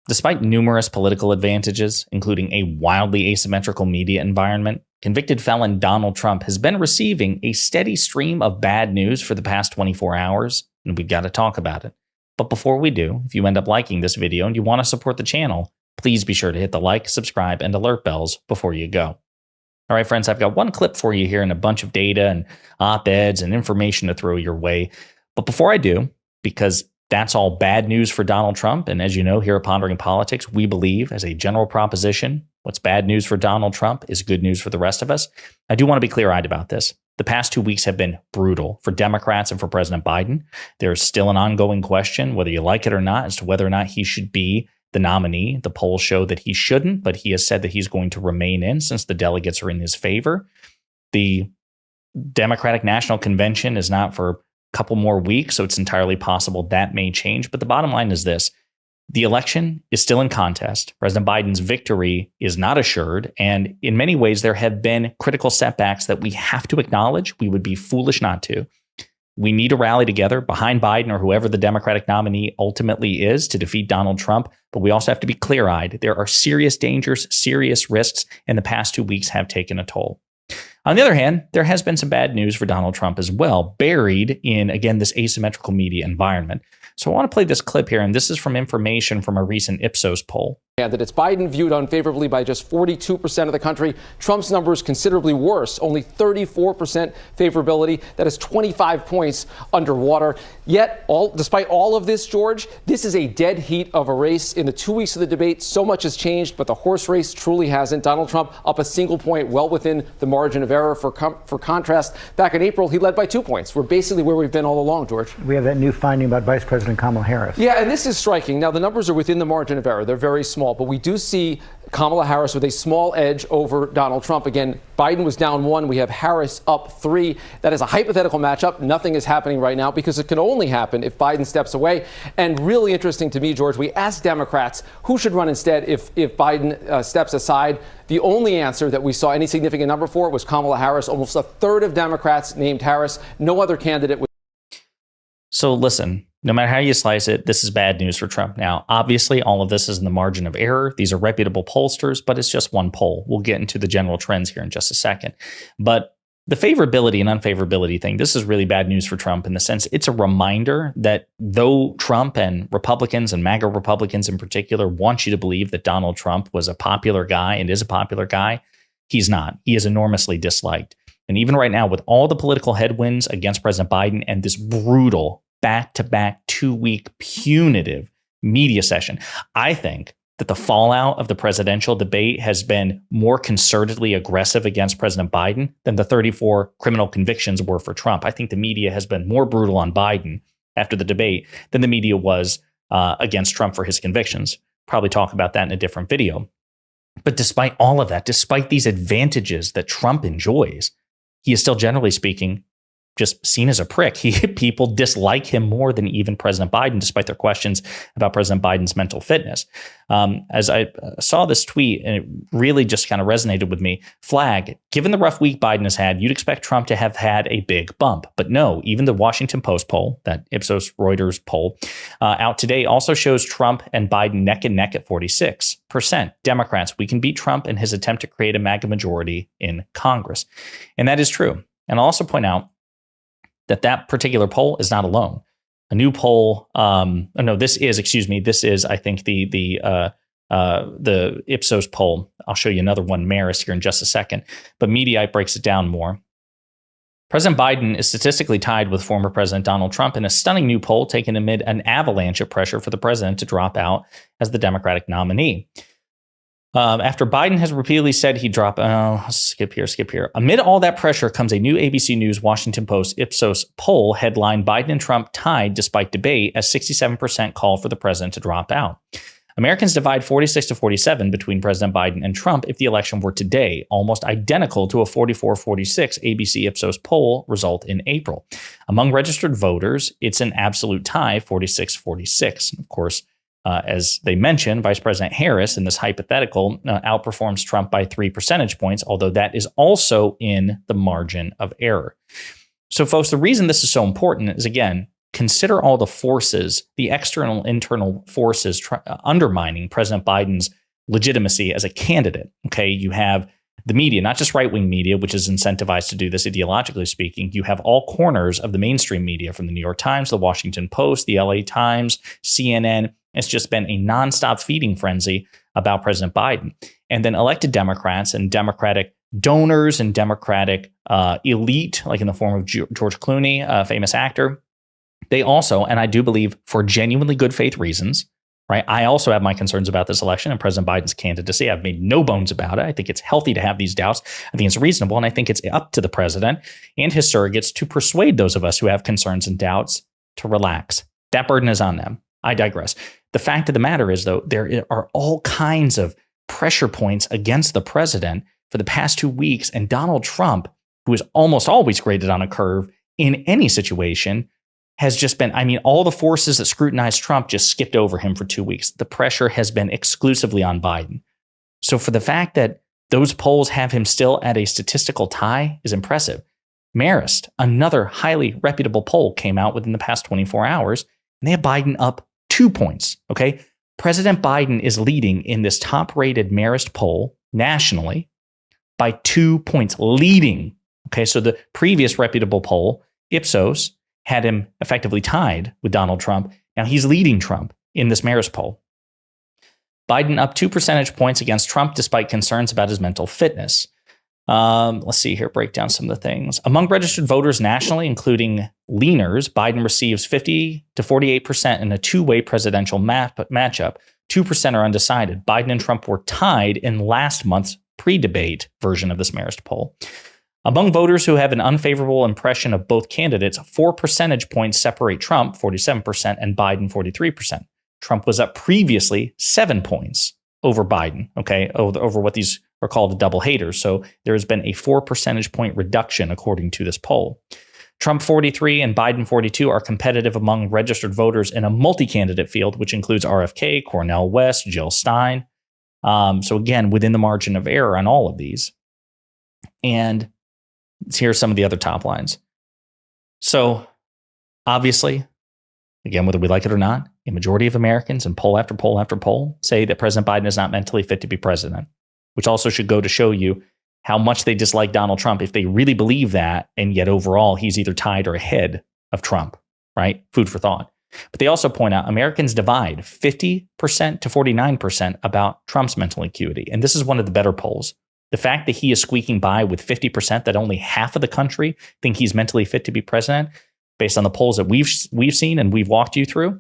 Despite numerous political advantages, including a wildly asymmetrical media environment, convicted felon Donald Trump has been receiving a steady stream of bad news for the past 24 hours, and we've got to talk about it. But before we do, if you end up liking this video and you want to support the channel, please be sure to hit the like, subscribe, and alert bells before you go. All right, friends, I've got one clip for you here and a bunch of data and op-eds and information to throw your way. But before I do, because that's all bad news for Donald Trump, and as you know, here at Pondering Politics, we believe as a general proposition, what's bad news for Donald Trump is good news for the rest of us. I do want to be clear-eyed about this. The past 2 weeks have been brutal for Democrats and for President Biden. There's still an ongoing question, whether you like it or not, as to whether or not he should be the nominee. The polls show that he shouldn't, but he has said that he's going to remain in since the delegates are in his favor. The Democratic National Convention is not for a couple more weeks, so it's entirely possible that may change. But the bottom line is this. The election is still in contest. President Biden's victory is not assured. And in many ways, there have been critical setbacks that we have to acknowledge. We would be foolish not to. We need to rally together behind Biden or whoever the Democratic nominee ultimately is to defeat Donald Trump. But we also have to be clear-eyed. There are serious dangers, serious risks, and the past 2 weeks have taken a toll. On the other hand, there has been some bad news for Donald Trump as well, buried in, again, this asymmetrical media environment. So I want to play this clip here, and this is from information from a recent Ipsos poll. Candidates. Biden viewed unfavorably by just 42% of the country. Trump's numbers considerably worse, only 34% favorability. That is 25 points underwater. Yet, despite all of this, George, this is a dead heat of a race. In the 2 weeks of the debate, so much has changed, but the horse race truly hasn't. Donald Trump up a single point, well within the margin of error. For contrast, back in April, he led by 2 points. We're basically where we've been all along, George. We have that new finding about Vice President Kamala Harris. Yeah, and this is striking. Now, the numbers are within the margin of error. They're very small, but we do see Kamala Harris with a small edge over Donald Trump. Again, Biden was down 1. We have Harris up 3. That is a hypothetical matchup. Nothing is happening right now because it can only happen if Biden steps away. And really interesting to me, George, we asked Democrats who should run instead if Biden steps aside. The only answer that we saw any significant number for was Kamala Harris. Almost a third of Democrats named Harris. No other candidate was. So listen, no matter how you slice it, this is bad news for Trump. Now, obviously, all of this is in the margin of error. These are reputable pollsters, but it's just one poll. We'll get into the general trends here in just a second. But the favorability and unfavorability thing, this is really bad news for Trump in the sense it's a reminder that though Trump and Republicans and MAGA Republicans in particular want you to believe that Donald Trump was a popular guy and is a popular guy, he's not. He is enormously disliked. And even right now, with all the political headwinds against President Biden and this brutal back-to-back 2-week punitive media session, I think that the fallout of the presidential debate has been more concertedly aggressive against President Biden than the 34 criminal convictions were for Trump. I think the media has been more brutal on Biden after the debate than the media was against Trump for his convictions. Probably talk about that in a different video. But despite all of that, despite these advantages that Trump enjoys, he is still, generally speaking, just seen as a prick. People dislike him more than even President Biden, despite their questions about President Biden's mental fitness. As I saw this tweet, and it really just kind of resonated with me, flag, given the rough week Biden has had, you'd expect Trump to have had a big bump. But no, even the Washington Post poll, that Ipsos Reuters poll out today, also shows Trump and Biden neck and neck at 46%. Democrats, we can beat Trump in his attempt to create a MAGA majority in Congress. And that is true. And I'll also point out that particular poll is not alone. A new poll, this is, I think, the Ipsos poll. I'll show you another one, Maris, here in just a second. But Mediaite breaks it down more. President Biden is statistically tied with former President Donald Trump in a stunning new poll taken amid an avalanche of pressure for the president to drop out as the Democratic nominee. After Biden has repeatedly said he'd drop, skip here. Amid all that pressure comes a new ABC News Washington Post Ipsos poll headlined Biden and Trump tied despite debate as 67% call for the president to drop out. Americans divide 46 to 47 between President Biden and Trump if the election were today, almost identical to a 44-46 ABC Ipsos poll result in April. Among registered voters, it's an absolute tie, 46-46. Of course, as they mentioned, Vice President Harris in this hypothetical outperforms Trump by 3 percentage points, although that is also in the margin of error. So, folks, the reason this is so important is, again, consider all the forces, the external, internal forces undermining President Biden's legitimacy as a candidate. Okay, you have the media, not just right-wing media, which is incentivized to do this ideologically speaking. You have all corners of the mainstream media, from the New York Times, the Washington Post, the LA Times, CNN. It's just been a nonstop feeding frenzy about President Biden. And then elected Democrats and Democratic donors and Democratic elite, like in the form of George Clooney, a famous actor, they also, and I do believe for genuinely good faith reasons, right? I also have my concerns about this election and President Biden's candidacy. I've made no bones about it. I think it's healthy to have these doubts. I think it's reasonable. And I think it's up to the president and his surrogates to persuade those of us who have concerns and doubts to relax. That burden is on them. I digress. The fact of the matter is, though, there are all kinds of pressure points against the president for the past 2 weeks. And Donald Trump, who is almost always graded on a curve in any situation, has just been, I mean, all the forces that scrutinize Trump just skipped over him for 2 weeks. The pressure has been exclusively on Biden. So for the fact that those polls have him still at a statistical tie is impressive. Marist, another highly reputable poll, came out within the past 24 hours, and they have Biden up 2 points. Okay. President Biden is leading in this top-rated Marist poll nationally by 2 points, leading. Okay. So the previous reputable poll, Ipsos, had him effectively tied with Donald Trump. Now he's leading Trump in this Marist poll. Biden up 2 percentage points against Trump despite concerns about his mental fitness. Let's see here, break down some of the things. Among registered voters nationally, including leaners, Biden receives 50 to 48% in a two-way presidential matchup. 2% are undecided. Biden and Trump were tied in last month's pre-debate version of this Marist poll. Among voters who have an unfavorable impression of both candidates, 4 percentage points separate Trump, 47%, and Biden, 43%. Trump was up previously 7 points over Biden, okay, over what these are called double haters. So there has been a 4 percentage point reduction according to this poll. Trump 43 and Biden 42 are competitive among registered voters in a multi-candidate field, which includes RFK, Cornel West, Jill Stein. So again, within the margin of error on all of these. And here's some of the other top lines. So obviously, again, whether we like it or not, a majority of Americans in poll after poll after poll say that President Biden is not mentally fit to be president, which also should go to show you how much they dislike Donald Trump if they really believe that, and yet overall he's either tied or ahead of Trump, right? Food for thought. But they also point out Americans divide 50% to 49% about Trump's mental acuity. And this is one of the better polls. The fact that he is squeaking by with 50%, that only half of the country think he's mentally fit to be president, based on the polls that we've seen and we've walked you through,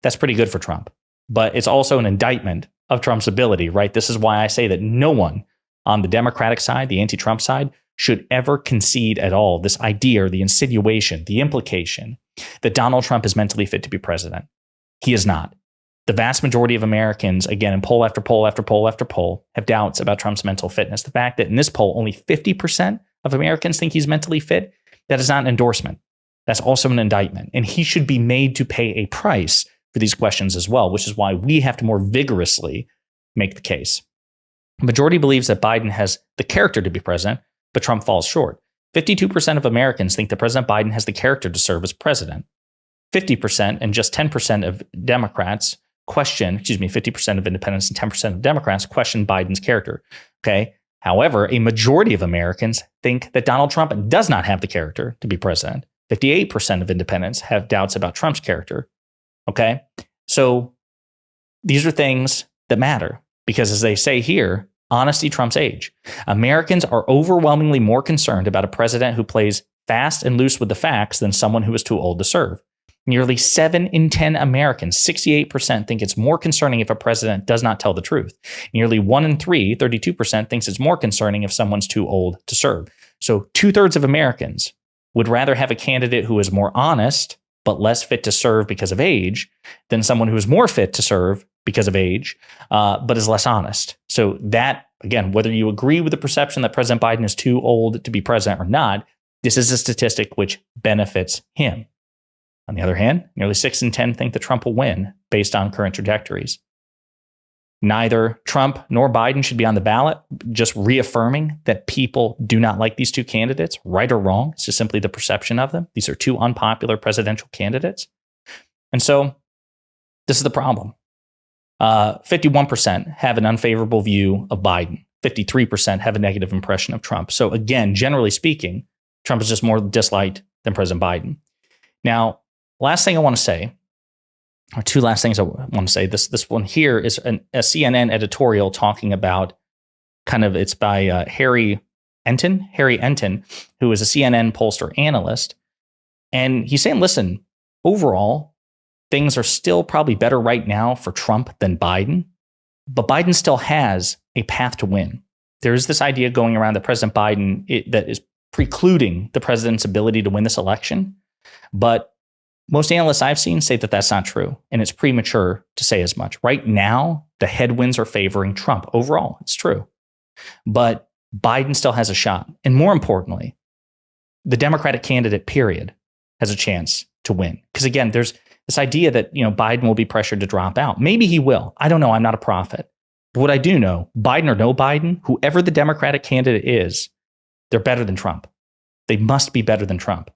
that's pretty good for Trump. But it's also an indictment of Trump's ability, right? This is why I say that no one on the Democratic side, the anti-Trump side, should ever concede at all this idea or the insinuation, the implication that Donald Trump is mentally fit to be president. He is not. The vast majority of Americans, again, in poll after poll after poll after poll, have doubts about Trump's mental fitness. The fact that in this poll, only 50% of Americans think he's mentally fit, that is not an endorsement. That's also an indictment. And he should be made to pay a price for these questions as well, which is why we have to more vigorously make the case. The majority believes that Biden has the character to be president, but Trump falls short. 52% of Americans think that President Biden has the character to serve as president. 50% and just 10% of Democrats question, 50% of independents and 10% of Democrats question Biden's character. Okay. However, a majority of Americans think that Donald Trump does not have the character to be president. 58% of independents have doubts about Trump's character. Okay. So these are things that matter because, as they say here, honesty trumps age. Americans are overwhelmingly more concerned about a president who plays fast and loose with the facts than someone who is too old to serve. Nearly 7 in 10 Americans, 68%, think it's more concerning if a president does not tell the truth. Nearly 1 in 3, 32%, thinks it's more concerning if someone's too old to serve. So 2/3 of Americans would rather have a candidate who is more honest but less fit to serve because of age than someone who is more fit to serve because of age, but is less honest. So that, again, whether you agree with the perception that President Biden is too old to be president or not, this is a statistic which benefits him. On the other hand, nearly 6 in 10 think that Trump will win based on current trajectories. Neither Trump nor Biden should be on the ballot, just reaffirming that people do not like these two candidates, right or wrong. It's just simply the perception of them. These are two unpopular presidential candidates. And so this is the problem. 51% have an unfavorable view of Biden. 53% have a negative impression of Trump. So again, generally speaking, Trump is just more disliked than President Biden. Now, last thing I want to say, or two last things I want to say. This one here is a CNN editorial talking about it's by Harry Enton, who is a CNN pollster analyst. And he's saying, listen, overall, things are still probably better right now for Trump than Biden, but Biden still has a path to win. There is this idea going around that President Biden that is precluding the president's ability to win this election. But most analysts I've seen say that that's not true, and it's premature to say as much. Right now, the headwinds are favoring Trump. Overall, it's true. But Biden still has a shot. And more importantly, the Democratic candidate, period, has a chance to win. Because again, there's this idea that Biden will be pressured to drop out. Maybe he will. I don't know. I'm not a prophet. But what I do know, Biden or no Biden, whoever the Democratic candidate is, they're better than Trump. They must be better than Trump.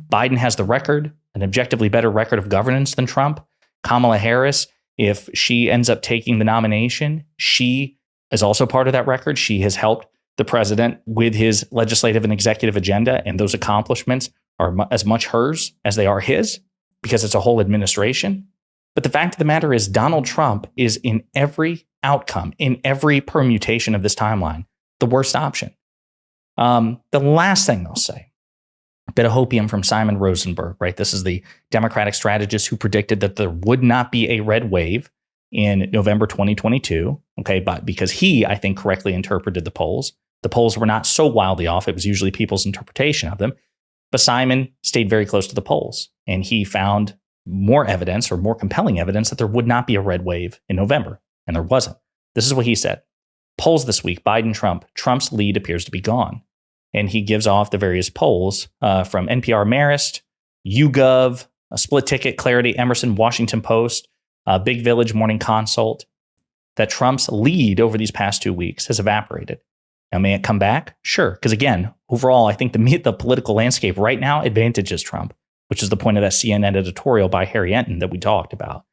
Biden has the record, an objectively better record of governance than Trump. Kamala Harris, if she ends up taking the nomination, she is also part of that record. She has helped the president with his legislative and executive agenda, and those accomplishments are as much hers as they are his, because it's a whole administration. But the fact of the matter is, Donald Trump is in every outcome, in every permutation of this timeline, the worst option. The last thing I'll say, a bit of hopium from Simon Rosenberg, right? This is the Democratic strategist who predicted that there would not be a red wave in November 2022, okay? But because he, I think, correctly interpreted the polls. The polls were not so wildly off. It was usually people's interpretation of them. But Simon stayed very close to the polls, and he found more evidence, or more compelling evidence, that there would not be a red wave in November, and there wasn't. This is what he said. Polls this week, Biden, Trump. Trump's lead appears to be gone. And he gives off the various polls from NPR Marist, YouGov, a Split Ticket, Clarity, Emerson, Washington Post, Big Village, Morning Consult, that Trump's lead over these past 2 weeks has evaporated. Now, may it come back? Sure. Because again, overall, I think the political landscape right now advantages Trump, which is the point of that CNN editorial by Harry Enton that we talked about.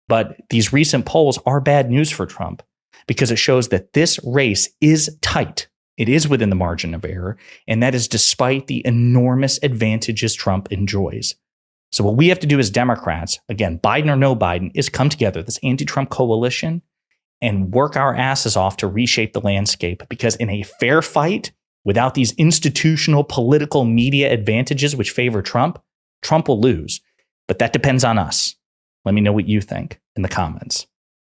But these recent polls are bad news for Trump, because it shows that this race is tight. It is within the margin of error, and that is despite the enormous advantages Trump enjoys. So what we have to do as Democrats, again, Biden or no Biden, is come together, this anti-Trump coalition, and work our asses off to reshape the landscape. Because in a fair fight, without these institutional political media advantages which favor Trump, Trump will lose. But that depends on us. Let me know what you think in the comments.